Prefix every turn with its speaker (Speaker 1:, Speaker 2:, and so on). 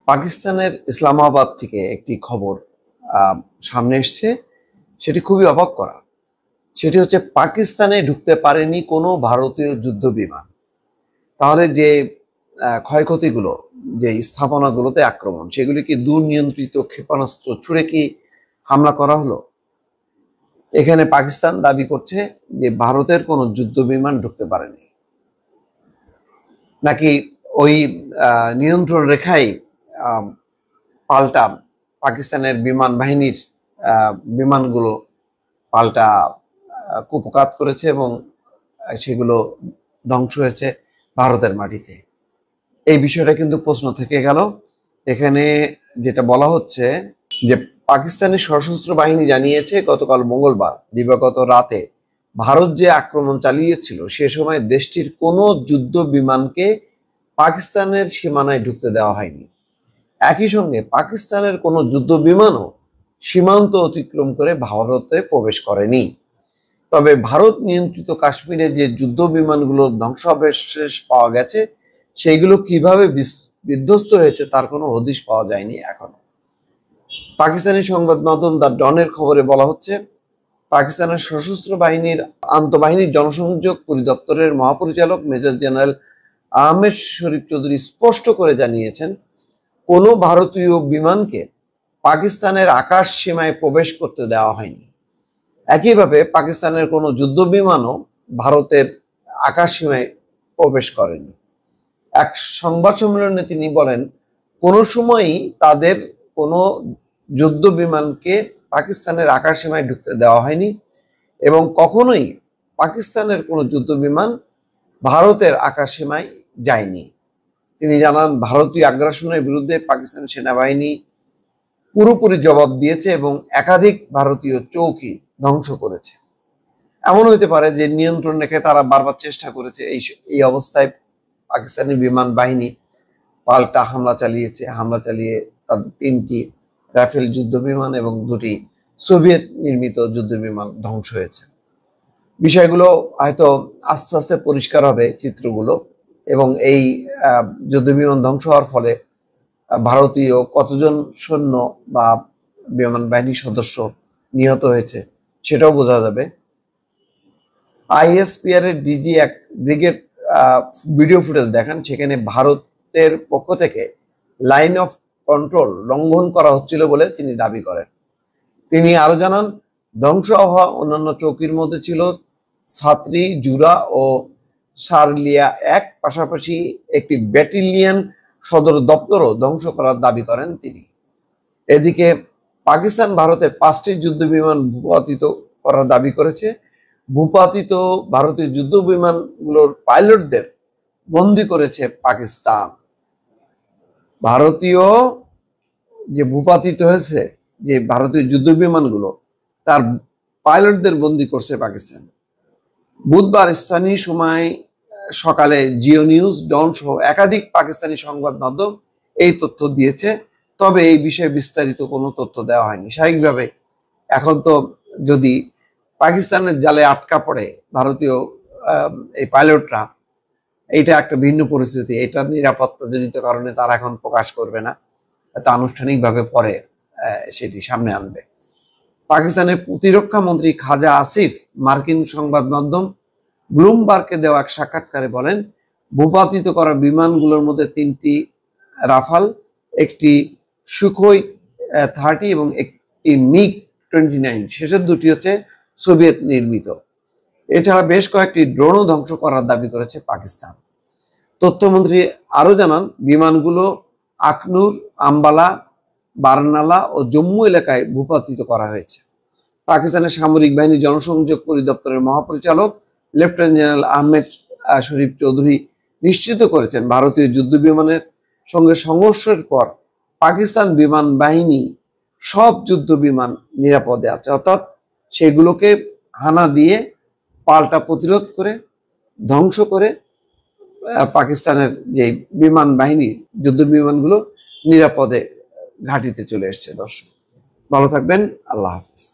Speaker 1: পাকিস্তানের ইসলামাবাদ থেকে একটি খবর সামনে এসছে, সেটি খুবই অবাক করা। সেটি হচ্ছে পাকিস্তানে ঢুকতে পারেনি কোনো ভারতীয় যুদ্ধ বিমান। তাহলে যে ক্ষয়ক্ষতিগুলো, যে স্থাপনাগুলোতে আক্রমণ, সেগুলি কি দুর্নিয়ন্ত্রিত ক্ষেপণাস্ত্র ছুড়ে কি হামলা করা হলো? এখানে পাকিস্তান দাবি করছে যে ভারতের কোনো যুদ্ধ বিমান ঢুকতে পারেনি, নাকি ওই নিয়ন্ত্রণ রেখায় পাল্টা পাকিস্তানের বিমান বাহিনীর বিমানগুলো পাল্টা কুপঘাত করেছে এবং সেগুলো ধ্বংস হয়েছে ভারতের মাটিতে। এই বিষয়টা কিন্তু প্রশ্ন থেকে গেল। এখানে যেটা বলা হচ্ছে যে পাকিস্তানি সশস্ত্র বাহিনী জানিয়েছে গতকাল মঙ্গলবার দিবাগত রাতে ভারত যে আক্রমণ চালিয়েছিল সে সময় দেশটির কোনো যুদ্ধ বিমানকে পাকিস্তানের সীমানায় ঢুকতে দেওয়া হয়নি। একই সঙ্গে পাকিস্তানের কোনো যুদ্ধ বিমানও সীমান্ত অতিক্রম করে ভারতে প্রবেশ করেনি। তবে ভারত নিয়ন্ত্রিত কাশ্মীরে যে যুদ্ধ বিমানগুলোর ধ্বংসাবশেষ পাওয়া গেছে সেইগুলো কিভাবে বিধ্বস্ত হয়েছে তার কোনো হদিশ পাওয়া যায়নি এখনো। পাকিস্তানি সংবাদ মাধ্যম দ্য ডনের খবরে বলা হচ্ছে, পাকিস্তানের সশস্ত্র বাহিনীর আন্তঃবাহিনী জনসংযোগ পরিদপ্তরের মহাপরিচালক মেজর জেনারেল আহমেদ শরীফ চৌধুরী স্পষ্ট করে জানিয়েছেন, কোনো ভারতীয় বিমানকে পাকিস্তানের আকাশ সীমায় প্রবেশ করতে দেওয়া হয়নি। একইভাবে পাকিস্তানের কোনো যুদ্ধ বিমানও ভারতের আকাশ সীমায় প্রবেশ করেনি। এক সংবাদ সম্মেলনে তিনি বলেন, কোনো সময়ই তাদের কোনো যুদ্ধ বিমানকে পাকিস্তানের আকাশ সীমায় ঢুকতে দেওয়া হয়নি এবং কখনোই পাকিস্তানের কোনো যুদ্ধ বিমান ভারতের আকাশ সীমায় যায়নি। তিনি জানান, ভারতীয় আগ্রাসনের বিরুদ্ধে পাকিস্তান সেনাবাহিনী পুরোপুরি জবাব দিয়েছে এবং একাধিক ভারতীয় চৌকি ধ্বংস করেছে। এমন হতে পারে যে নিয়ন্ত্রণ রেখে তারা বারবার চেষ্টা করেছে, এই অবস্থায় পাকিস্তানি বিমান বাহিনী পাল্টা হামলা চালিয়ে তাদের 3টি রাফেল যুদ্ধ বিমান এবং 2টি সোভিয়েত নির্মিত যুদ্ধ বিমান ধ্বংস হয়েছে। বিষয়গুলো হয়তো আস্তে আস্তে পরিষ্কার হবে, চিত্রগুলো, এবং এই যুদ্ধ বিমান ধ্বংস হওয়ার ফলে ভারতীয় কতজন সৈন্য বা বিমান বাহিনীর সদস্য নিহত হয়েছে সেটাও বোঝা যাবে। আইএসপিআর এর ডিজি এক ব্রিগেড ভিডিও ফুটেজ দেখান, সেখানে ভারতের পক্ষ থেকে লাইন অফ কন্ট্রোল লঙ্ঘন করা হচ্ছিল বলে তিনি দাবি করেন। তিনি আরো জানান, ধ্বংস হওয়া অন্যান্য চৌকির মধ্যে ছিল ছাত্রী, জুরা ও শারলিয়া এক, পাশাপাশি একটি ব্যাটালিয়ন সদর দপ্তরও ধ্বংস করার দাবি করেন তিনি। এদিকে পাকিস্তান ভারতের 5টি যুদ্ধ বিমান ভূপাতিত করার দাবি করেছে। ভূপাতিত ভারতীয় যুদ্ধ বিমানগুলোর পাইলটদের বন্দী করেছে পাকিস্তান। ভারতীয় যে ভূপাতিত হয়েছে যে ভারতীয় যুদ্ধ বিমানগুলো, তার পাইলটদের বন্দী করছে পাকিস্তান। বুধবার স্থানীয় সময় সকালে জিও নিউজ, ডন সহ একাধিক পাকিস্তানি সংবাদ মাধ্যম এই তথ্য দিয়েছে। তবে এই বিষয়ে বিস্তারিত কোনো তথ্য দেওয়া হয়নি। স্বাভাবিকভাবে এখন তো যদি পাকিস্তানের জালে আটকা পড়ে ভারতীয় এই পাইলটরা, এইটা একটা ভিন্ন পরিস্থিতি। এটা নিরাপত্তাজনিত কারণে তারা এখন প্রকাশ করবে না, তা আনুষ্ঠানিকভাবে পরে সেটি সামনে আনবে। পাকিস্তানের প্রতিরক্ষা মন্ত্রী খাজা আসিফ মার্কিন সংবাদ মাধ্যম ব্লুমবার্গকে দেওয়া এক সাক্ষাৎকারে বলেন, ভূপাতিত করা বিমানগুলোর মধ্যে 3টি রাফাল, একটি সুখোই 30 এবং একটি মিগ 29, শেষের 2টি হচ্ছে সোভিয়েত নির্মিত। এছাড়া বেশ কয়েকটি ড্রোনও ধ্বংস করার দাবি করেছে পাকিস্তান। তথ্যমন্ত্রী আরো জানান, বিমানগুলো আখনুর, আম্বালা, বারনালা ও জম্মু এলাকায় ভূপাতিত করা হয়েছে। পাকিস্তানের সামরিক বাহিনী জনসংযোগ পরিদপ্তরের মহাপরিচালক লেফটেন্যান্ট জেনারেল আহমেদ শরীফ চৌধুরী নিশ্চিত করেছেন, ভারতীয় যুদ্ধ বিমানের সঙ্গে সংঘর্ষের পর পাকিস্তান বিমান বাহিনী সব যুদ্ধ বিমান নিরাপদে আছে, অর্থাৎ সেগুলোকে হানা দিয়ে পাল্টা প্রতিরোধ করে ধ্বংস করে পাকিস্তানের যে বিমান বাহিনী যুদ্ধ বিমানগুলো নিরাপদে ঘাঁটিতে চলে এসছে। দর্শক ভালো থাকবেন, আল্লাহ হাফিজ।